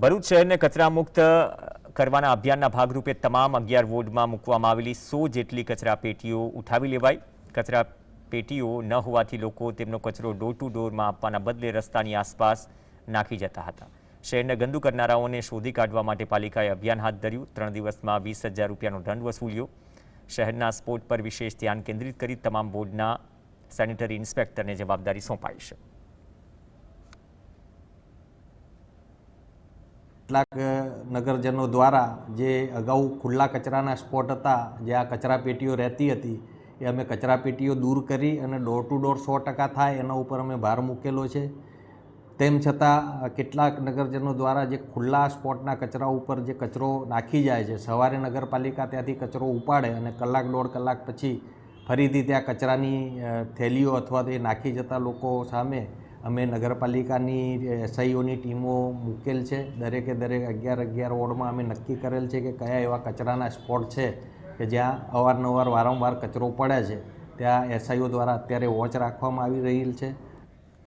ભરૂચ શહેરને કચરા મુક્ત કરવાના અભિયાનના ભાગરૂપે તમામ 11 વોર્ડમાં મૂકવામાં આવેલી 100 જેટલી કચરા પેટીઓ ઉઠાવી લેવાઈ। કચરા પેટીઓ ન હોવાથી લોકો તેમનો કચરો ડોર ટુ ડોરમાં આપવાના બદલે રસ્તાની આસપાસ નાખી જતા હતા। શહેરને ગંદુ કરનારાઓને શોધી કાઢવા માટે પાલિકાએ અભિયાન હાથ ધર્યું। 3 દિવસમાં 20,000 રૂપિયાનો દંડ વસૂલ્યો। શહેરના સ્પોટ પર વિશેષ ધ્યાન કેન્દ્રિત કરી તમામ બોર્ડના સેનિટરી ઇન્સ્પેક્ટરને જવાબદારી સોંપાઈ છે। કેટલાક નગરજનો દ્વારા જે અગાઉ ખુલ્લા કચરાના સ્પોટ હતા, જે આ કચરા પેટીઓ રહેતી હતી, એ અમે કચરા પેટીઓ દૂર કરી અને ડોર ટુ ડોર 100% થાય એના ઉપર અમે ભાર મૂકેલો છે। તેમ છતાં કેટલાક નગરજનો દ્વારા જે ખુલ્લા સ્પોટના કચરા ઉપર જે કચરો નાખી જાય છે, સવારે નગરપાલિકા ત્યાંથી કચરો ઉપાડે અને કલાક દોઢ કલાક પછી ફરીથી ત્યાં કચરાની થેલીઓ અથવા તો એ નાખી જતા લોકો સામે અમે નગરપાલિકાની એસઆઈઓની ટીમો મૂકેલ છે। દરેકે દરેક 11 વોર્ડમાં અમે નક્કી કરેલ છે કે કયા એવા કચરાના સ્પોટ છે કે જ્યાં અવારનવાર વારંવાર કચરો પડે છે, ત્યાં એસઆઈઓ દ્વારા અત્યારે વોચ રાખવામાં આવી રહેલ છે।